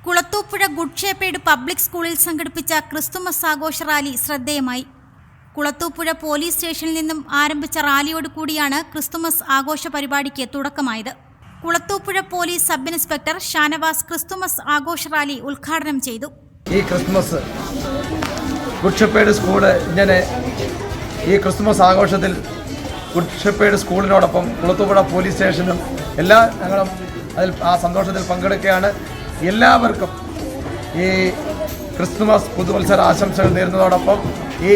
Kulathupuzha good Shepherd public സ്കൂളിൽ സംഘടിപ്പിച്ച Christmas ആഘോഷ റാലി ശ്രദ്ധേയമായി. കുളത്തൂപ്പുഴ പോലീസ് സ്റ്റേഷനിൽ നിന്നും ആരംഭിച്ച റാലിയോട് കൂടിയാണ് ക്രിസ്തുമസ് ആഘോഷ പരിപാടിക്ക് തുടക്കമായത്. Kulathupuzha police sub inspector Shanavas Christmas ആഘോഷ റാലി ഉദ്ഘാടനം ചെയ്തു. ഈ ക്രിസ്തുമസ് ഗുഡ് ഷേപ്പേഡ് സ്കൂള് ഈ ക്രിസ്തുമസ് ആഘോഷത്തിൽ ഗുഡ് ഷേപ്പേഡ് സ്കൂളിനോടൊപ്പം കുളത്തൂപ്പുഴ പോലീസ് സ്റ്റേഷനും ഞങ്ങളും ആ സന്തോഷത്തിൽ പങ്കെടുക്കുകയാണ്. എല്ലാവർക്കും ഈ ക്രിസ്തുമസ് പുതുവത്സര ആശംസകൾ നേരുന്നതോടൊപ്പം ഈ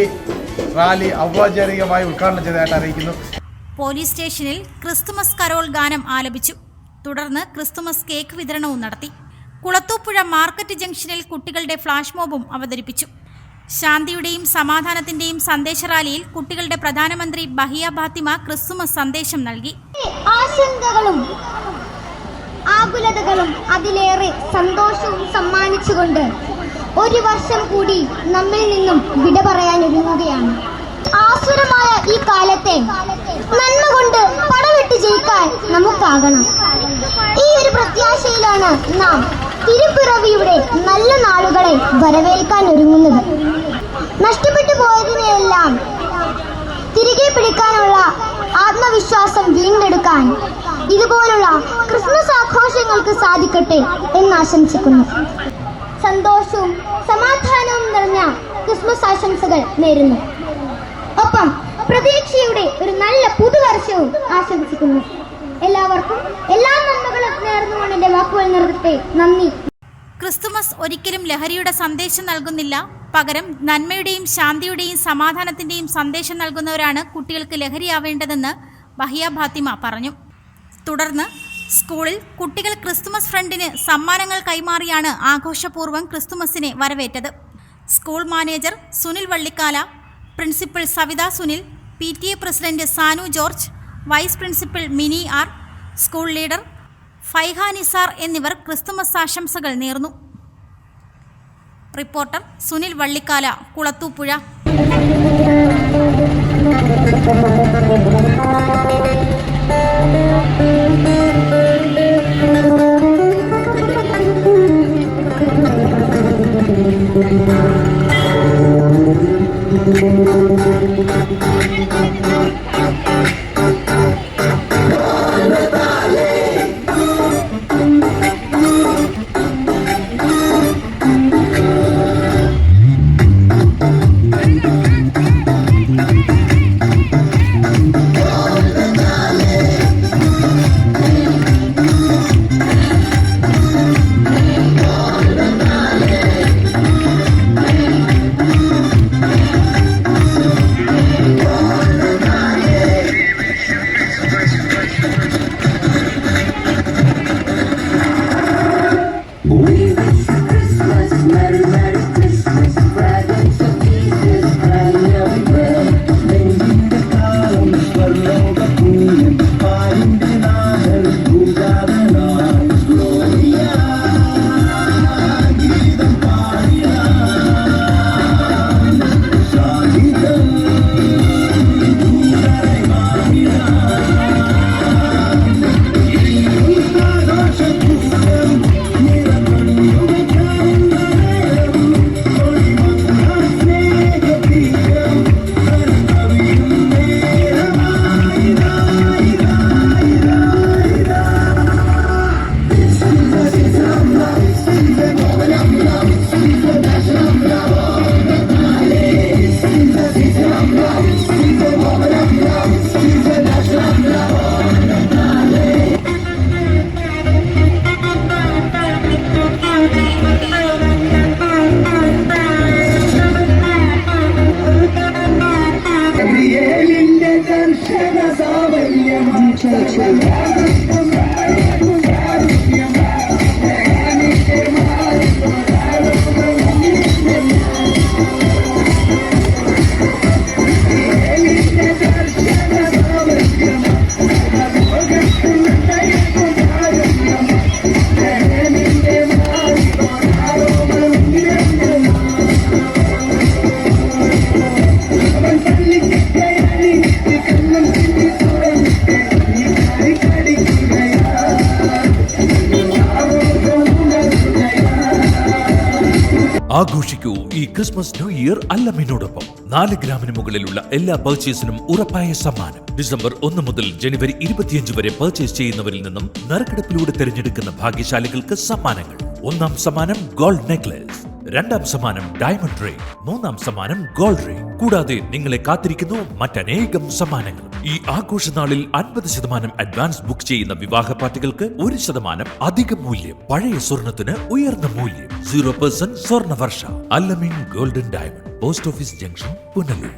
റാലി ഔപചാരികമായി ഉദ്ഘാടനം ചെയ്തതായിട്ട് അറിയിക്കുന്നു. പോലീസ് സ്റ്റേഷനിൽ ക്രിസ്തുമസ് കരോൾ ഗാനം ആലപിച്ചു. തുടർന്ന് ക്രിസ്തുമസ് കേക്ക് വിതരണവും നടത്തി. കുളത്തൂപ്പുഴ മാർക്കറ്റ് ജംഗ്ഷനിൽ കുട്ടികളുടെ ഫ്ലാഷ് മോബും അവതരിപ്പിച്ചു. ശാന്തിയുടെയും സമാധാനത്തിന്റെയും സന്ദേശ റാലിയിൽ കുട്ടികളുടെ പ്രധാനമന്ത്രി ബഹിയ ഫാത്തിമ ക്രിസ്തുമസ് സന്ദേശം നൽകി. ആശങ്കകളും ആകുലതകളും അതിലേറെ സന്തോഷവും സമ്മാനിച്ചുകൊണ്ട് ഒരു വർഷം കൂടി നമ്മിൽ നിന്നും വിട പറയാനൊരുങ്ങുകയാണ്. ആസുരമായ ഈ കാലത്തെ നന്മ കൊണ്ട് പടവെട്ടി ജയിക്കാൻ നമുക്കാകണം. ഈ ഒരു പ്രത്യാശയിലാണ് നാം തിരുപ്പിറവിയുടെ നല്ല നാളുകളെ വരവേൽക്കാൻ ഒരുങ്ങുന്നത്. നഷ്ടപ്പെട്ടു പോയതിനെയെല്ലാം തിരികെ പിടിക്കാനുള്ള ആത്മവിശ്വാസം വീണ്ടെടുക്കാൻ ഇതുപോലുള്ള ക്രിസ്മസ് ആഘോഷങ്ങൾക്ക് സാധിക്കട്ടെ എന്ന് ആശംസിക്കുന്നു. സന്തോഷവും സമാധാനവും നിറഞ്ഞ ക്രിസ്മസ് ആശംസകൾ നേരുന്നു. ഒപ്പം പ്രതീക്ഷയുടെ ഒരു നല്ല പുതുവർഷവും ആശംസിക്കുന്നു. എല്ലാവർക്കും എല്ലാ നന്മകളും നേർന്നുകൊണ്ട് എന്റെ വാക്കുകൾ നിർത്തട്ടെ. നന്ദി. ക്രിസ്തുമസ് ഒരിക്കലും ലഹരിയുടെ സന്ദേശം നൽകുന്നില്ല. പകരം നന്മയുടെയും ശാന്തിയുടെയും സമാധാനത്തിന്റെയും സന്ദേശം നൽകുന്നവരാണ് കുട്ടികൾക്ക് ലഹരിയാവേണ്ടതെന്ന് ബഹിയ ഫാത്തിമ പറഞ്ഞു. തുടർന്ന് സ്കൂളിൽ കുട്ടികൾ ക്രിസ്തുമസ് ഫ്രണ്ടിന് സമ്മാനങ്ങൾ കൈമാറിയാണ് ആഘോഷപൂർവ്വം ക്രിസ്തുമസിനെ വരവേറ്റത്. School manager Sunil Vallikkala, principal Savitha Sunil, PTA president Sanu George, vice principal Mini R, school leader Faiha Nisar എന്നിവർ ക്രിസ്തുമസ് ആശംസകൾ നേർന്നു. റിപ്പോർട്ടർ സുനിൽ വള്ളിക്കാല, കുളത്തൂപ്പുഴ. ആഘോഷിക്കൂ ഈ ക്രിസ്മസ് ന്യൂ ഇയർ അല്ലമിനോടൊപ്പം. 4 ഗ്രാമിന് മുകളിലുള്ള എല്ലാ പർച്ചേസിനും ഉറപ്പായ സമ്മാനം. ഡിസംബർ 1 മുതൽ ജനുവരി 25 വരെ പർച്ചേസ് ചെയ്യുന്നവരിൽ നിന്നും നറുക്കെടുപ്പിലൂടെ തിരഞ്ഞെടുക്കുന്ന ഭാഗ്യശാലികൾക്ക് സമ്മാനങ്ങൾ. 1ാം സമ്മാനം ഗോൾഡ് നെക്ലേസ്, 2ാം സമ്മാനം ഡയമണ്ട് റിംഗ്, 3ാം സമ്മാനം ഗോൾഡ് റിംഗ്. കൂടാതെ നിങ്ങളെ കാത്തിരിക്കുന്നു മറ്റനേകം സമ്മാനങ്ങൾ. ഈ ആഘോഷനാളിൽ 50% അഡ്വാൻസ് ബുക്ക് ചെയ്യുന്ന വിവാഹ പാർട്ടികൾക്ക് 1% അധിക മൂല്യം. പഴയ സ്വർണത്തിന് ഉയർന്ന മൂല്യം. 0% സ്വർണ്ണ വർഷ. അല്ലമീൻ golden diamond, post office junction, Punalur.